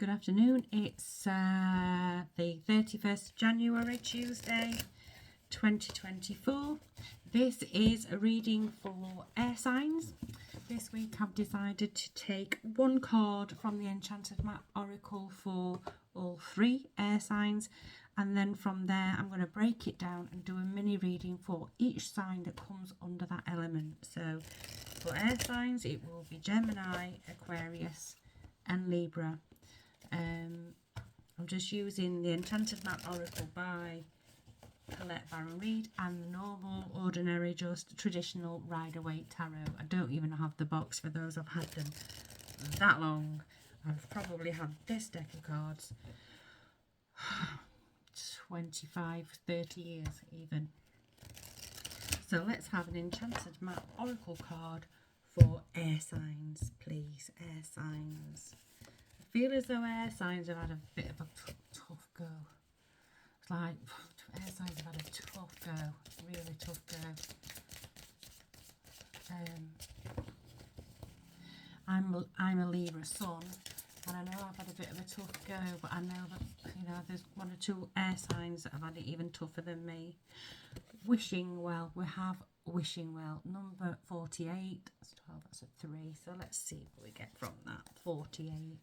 Good afternoon. It's the 31st of January, Tuesday, 2024. This is a reading for air signs. This week I've decided to take one card from the Enchanted Map Oracle for all three air signs, and then from there I'm going to break it down and do a mini reading for each sign that comes under that element. So for air signs it will be Gemini, Aquarius and Libra. I'm just using the Enchanted Map Oracle by Colette Baron Reid and the normal, ordinary, just traditional Rider-Waite Tarot. I don't even have the box for those. I've had them that long. I've probably had this deck of cards 25, 30 years even. So let's have an Enchanted Map Oracle card for air signs, please. Air signs. I feel as though air signs have had a bit of a tough go. It's like air signs have had a tough go, really tough go. I'm a Libra sun, and I know I've had a bit of a tough go, but I know that there's one or two air signs that have had it even tougher than me. Wishing well, we have wishing well, number 48. That's 12. That's a 3. So let's see what we get from that. 48.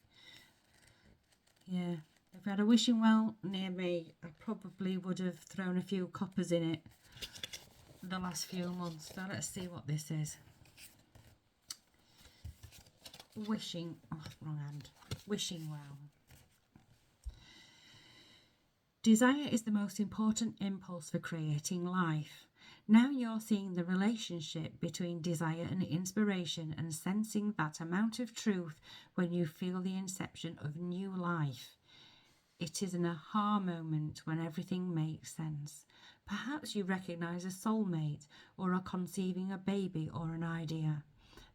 Yeah, if I had a wishing well near me, I probably would have thrown a few coppers in it the last few months. So let's see what this is. Wishing, wrong hand. Wishing well. Desire is the most important impulse for creating life. Now you're seeing the relationship between desire and inspiration and sensing that amount of truth when you feel the inception of new life. It is an aha moment when everything makes sense. Perhaps you recognize a soulmate or are conceiving a baby or an idea.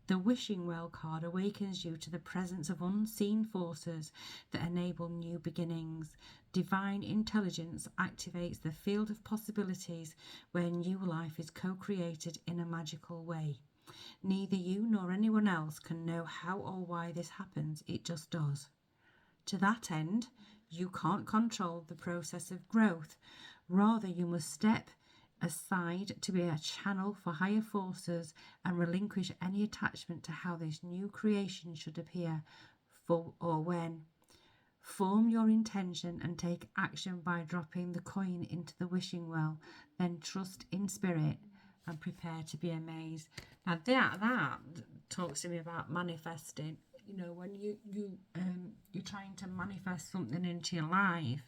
The Wishing Well card awakens you to the presence of unseen forces that enable new beginnings. Divine intelligence activates the field of possibilities where new life is co-created in a magical way. Neither you nor anyone else can know how or why this happens, it just does. To that end, you can't control the process of growth. Rather, you must step aside to be a channel for higher forces and relinquish any attachment to how this new creation should appear for or when. Form your intention and take action by dropping the coin into the wishing well. Then trust in spirit and prepare to be amazed. Now that talks to me about manifesting. You know, when you're trying to manifest something into your life,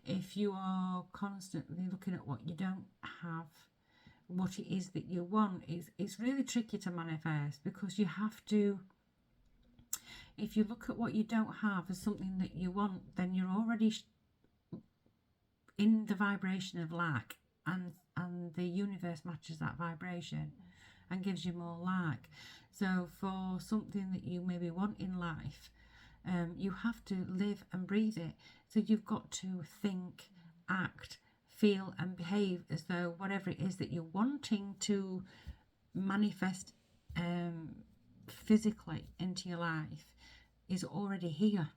if you are constantly looking at what you don't have, what it is that you want, it's really tricky to manifest, because you have to, if you look at what you don't have as something that you want, then you're already in the vibration of lack, and the universe matches that vibration and gives you more lack. So for something that you maybe want in life, you have to live and breathe it. So you've got to think, act, feel and behave as though whatever it is that you're wanting to manifest physically into your life is already here.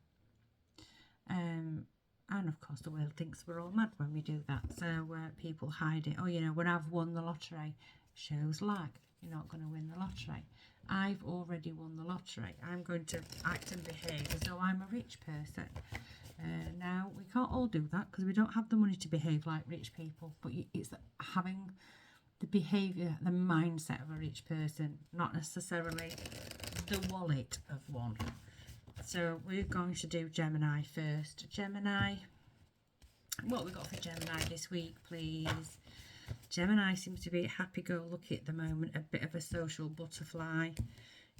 And of course the world thinks we're all mad when we do that. So people hide it. Oh, when I've won the lottery, shows lack. You're not going to win the lottery. I've already won the lottery. I'm going to act and behave as though I'm a rich person. Now, we can't all do that because we don't have the money to behave like rich people. But it's having the behaviour, the mindset of a rich person, not necessarily the wallet of one. So we're going to do Gemini first. Gemini, what we got for Gemini this week, please? Gemini seems to be happy-go-lucky at the moment, a bit of a social butterfly.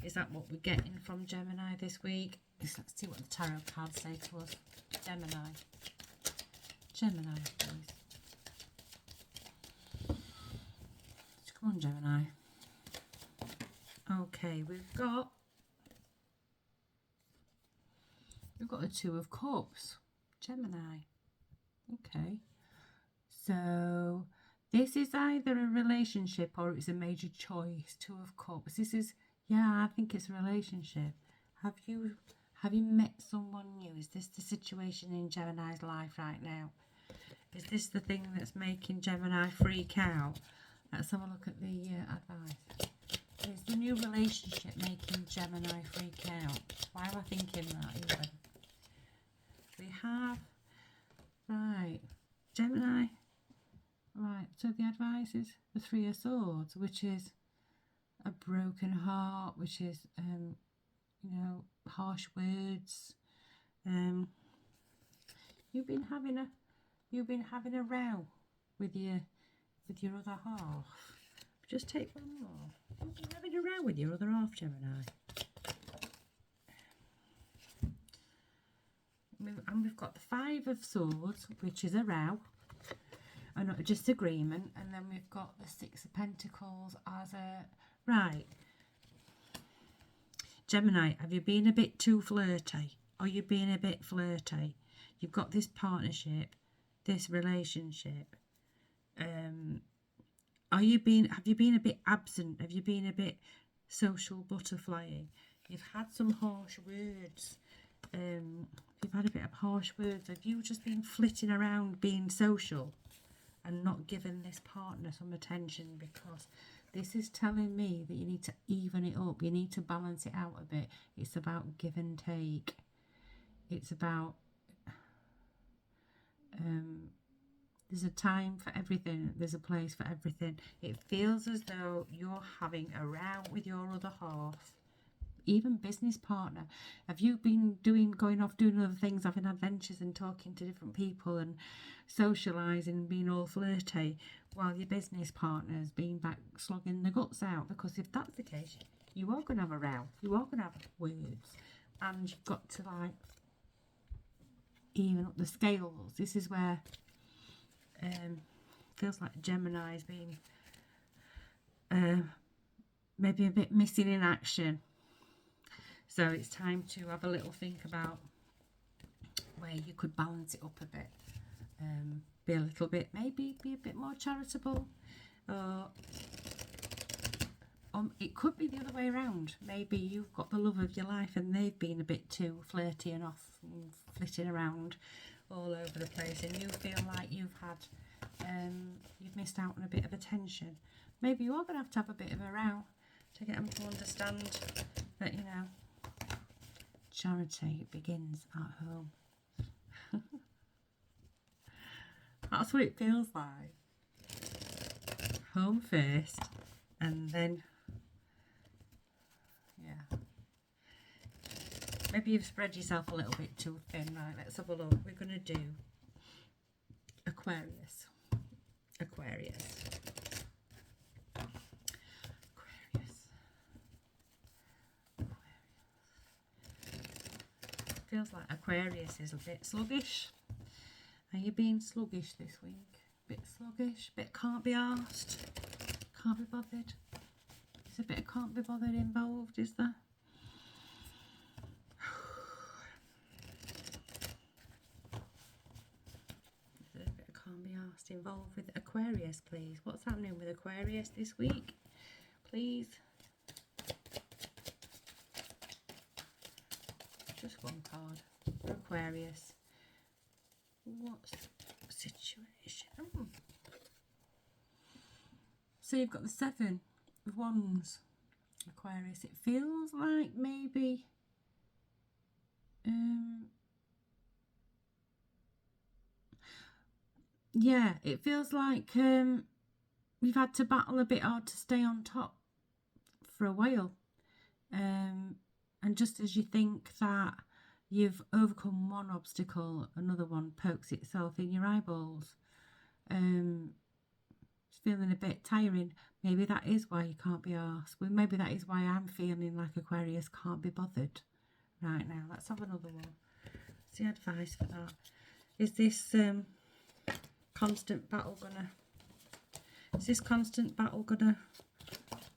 Is that what we're getting from Gemini this week? Let's see what the tarot cards say to us. Gemini. Gemini, please. Come on, Gemini. Okay, we've got the Two of Cups. Gemini. Okay. So this is either a relationship or it's a major choice. Two of Cups. This is, yeah, I think it's a relationship. Have you met someone new? Is this the situation in Gemini's life right now? Is this the thing that's making Gemini freak out? Let's have a look at the advice. Is the new relationship making Gemini freak out? Why am I thinking that even? We have, right, Gemini. Right, so the advice is the Three of Swords, which is a broken heart, which is, you know, harsh words. You've been having a row with your other half. Just take one more. You've been having a row with your other half, Gemini. And we've got the Five of Swords, which is a row, and a disagreement, and then we've got the Six of Pentacles as a right. Gemini, have you been a bit too flirty? Are you being a bit flirty? You've got this partnership, this relationship. Have you been a bit absent? Have you been a bit social butterflying? You've had some harsh words. You've had a bit of harsh words. Have you just been flitting around being social and not giving this partner some attention? Because this is telling me that you need to even it up. You need to balance it out a bit. It's about give and take. It's about there's a time for everything. There's a place for everything. It feels as though you're having a row with your other half, even business partner. Have you been going off doing other things, having adventures and talking to different people and socialising and being all flirty, while your business partner's been back slogging the guts out? Because if that's the case, you are going to have a row. You are going to have words, and you've got to like even up the scales. This is where feels like Gemini's been maybe a bit missing in action. So it's time to have a little think about where you could balance it up a bit. Be a little bit, maybe be a bit more charitable. It could be the other way around. Maybe you've got the love of your life and they've been a bit too flirty and off and flitting around all over the place, and you feel like you've missed out on a bit of attention. Maybe you are going to have a bit of a row to get them to understand that, you know, charity begins at home. That's what it feels like. Home first, and then, yeah. Maybe you've spread yourself a little bit too thin. Right, let's have a look. We're going to do Aquarius. Aquarius. Feels like Aquarius is a bit sluggish. Are you being sluggish this week? Bit sluggish, bit can't be arsed, can't be bothered. There's a bit of can't be bothered involved, is there? There's a bit of can't be arsed involved with Aquarius, please. What's happening with Aquarius this week? Please. Just one card for Aquarius. What's the situation? Oh. So you've got the Seven of Wands, Aquarius. It feels like maybe yeah, it feels like you've had to battle a bit hard to stay on top for a while. And just as you think that you've overcome one obstacle, another one pokes itself in your eyeballs. It's feeling a bit tiring. Maybe that is why you can't be arsed. Well, maybe that is why I'm feeling like Aquarius can't be bothered right now. Let's have another one. What's the advice for that? Is this constant battle gonna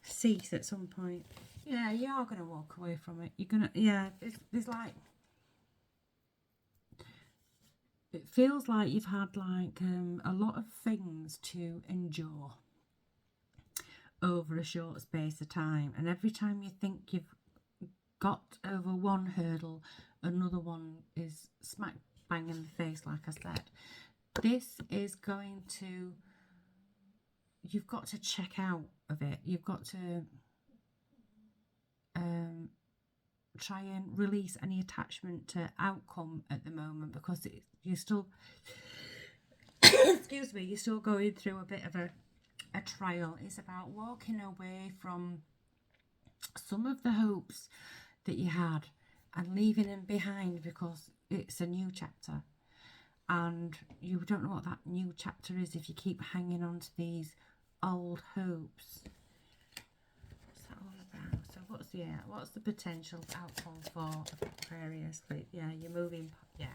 cease at some point? Yeah, you are going to walk away from it. You're going to, yeah, there's like, it feels like you've had like a lot of things to endure over a short space of time. And every time you think you've got over one hurdle, another one is smack bang in the face, like I said. This is going to, you've got to check out of it. You've got to try and release any attachment to outcome at the moment, because you're still excuse me, you're still going through a bit of a trial. It's about walking away from some of the hopes that you had and leaving them behind, because it's a new chapter and you don't know what that new chapter is if you keep hanging on to these old hopes. What's that all about? So what's the potential outcome for Aquarius? But yeah, you're moving, yeah.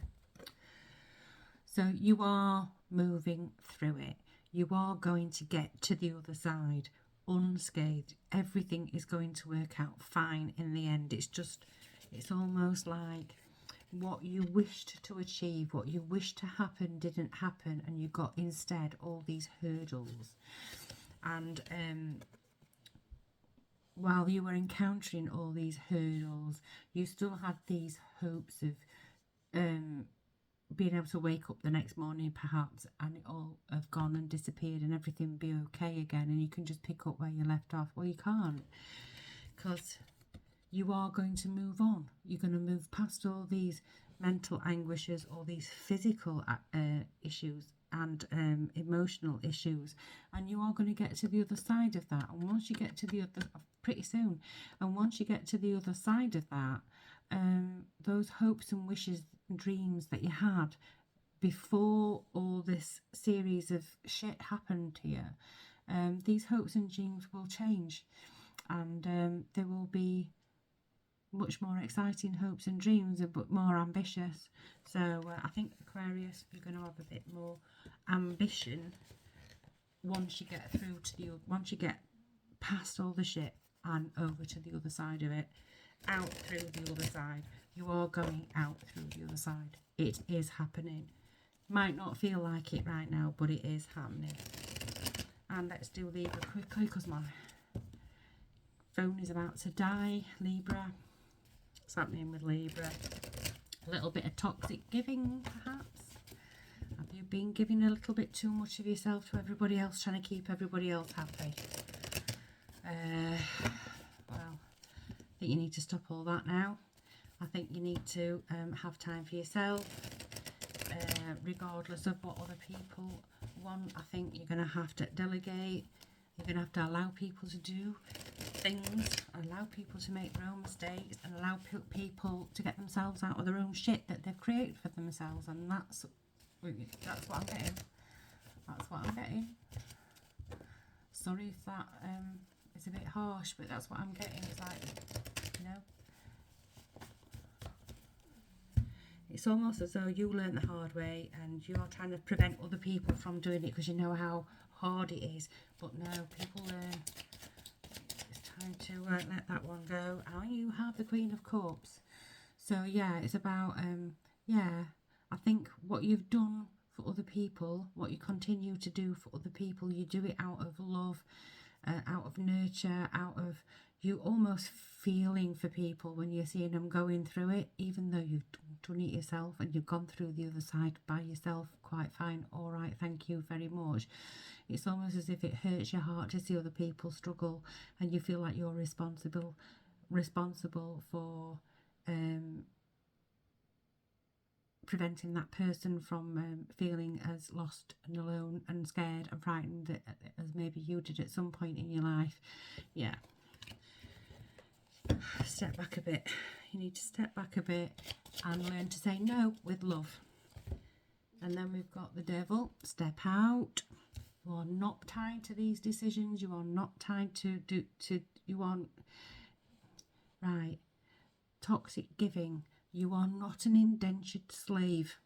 So you are moving through it. You are going to get to the other side unscathed. Everything is going to work out fine in the end. It's almost like what you wished to achieve, what you wished to happen didn't happen, and you got instead all these hurdles. And while you were encountering all these hurdles, you still had these hopes of being able to wake up the next morning perhaps, and it all have gone and disappeared and everything be okay again, and you can just pick up where you left off. Well, you can't, because you are going to move on. You're going to move past all these mental anguishes, all these physical issues and emotional issues, and you are going to get to the other side of that. And once you get to the other, pretty soon, and once you get to the other side of that, those hopes and wishes and dreams that you had before all this series of shit happened to you, these hopes and dreams will change, and they will be much more exciting hopes and dreams, but more ambitious. So I think Aquarius, you're going to have a bit more ambition once you get through to once you get past all the shit and over to the other side of it, out through the other side. You are going out through the other side. It is happening. Might not feel like it right now, but it is happening. And let's do Libra quickly, because my phone is about to die. Libra. What's happening with Libra? A little bit of toxic giving, perhaps. Have you been giving a little bit too much of yourself to everybody else, trying to keep everybody else happy? Well, I think you need to stop all that now. I think you need to have time for yourself, regardless of what other people want. I think you're going to have to delegate. You're going to have to allow people to do things, allow people to make their own mistakes, and allow people to get themselves out of their own shit that they've created for themselves. And that's what I'm getting. That's what I'm getting. Sorry if that is a bit harsh, but that's what I'm getting. It's like, you know, it's almost as though you learn the hard way and you're trying to prevent other people from doing it because you know how hard it is. But no, people learn. It's time to let that one go. And you have the Queen of Cups. So yeah, it's about, yeah, I think what you've done for other people, what you continue to do for other people, you do it out of love, out of nurture, out of you almost feeling for people when you're seeing them going through it, even though you've done it yourself and you've gone through the other side by yourself quite fine. All right, thank you very much. It's almost as if it hurts your heart to see other people struggle, and you feel like you're responsible for preventing that person from feeling as lost and alone and scared and frightened as maybe you did at some point in your life. Yeah. Step back a bit. You need to step back a bit and learn to say no with love. And then we've got the Devil. Step out. You are not tied to these decisions. You are not tied to you are right. Toxic giving. You are not an indentured slave.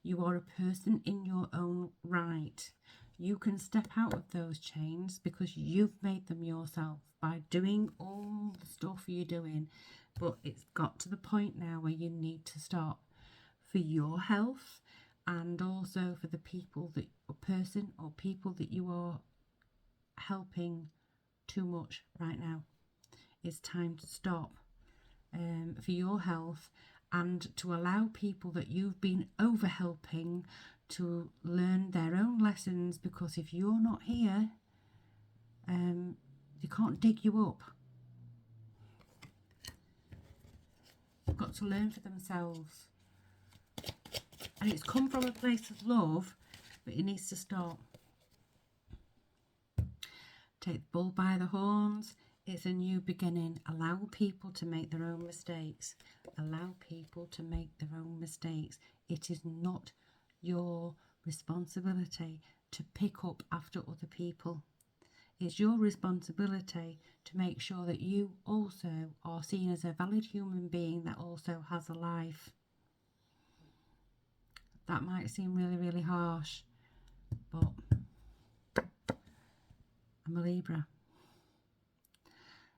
You are a person in your own right. You can step out of those chains because you've made them yourself by doing all the stuff you're doing. But it's got to the point now where you need to stop for your health and also for the people that person or people that you are helping too much right now. It's time to stop. For your health and to allow people that you've been over helping to learn their own lessons, because if you're not here, they can't dig you up. They've got to learn for themselves. And it's come from a place of love, but it needs to stop. Take the bull by the horns. It's a new beginning. Allow people to make their own mistakes. Allow people to make their own mistakes. It is not your responsibility to pick up after other people. It's your responsibility to make sure that you also are seen as a valid human being that also has a life. That might seem really, really harsh, but I'm a Libra.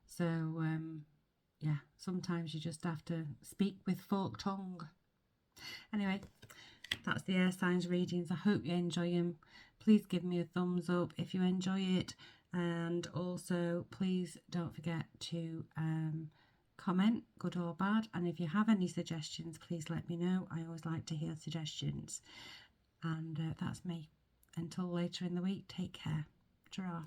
So, yeah, sometimes you just have to speak with forked tongue. Anyway, that's the air signs readings. I hope you enjoy them. Please give me a thumbs up if you enjoy it. And also, please don't forget to comment, good or bad. And if you have any suggestions, please let me know. I always like to hear suggestions. And that's me. Until later in the week, take care. Ta-ra.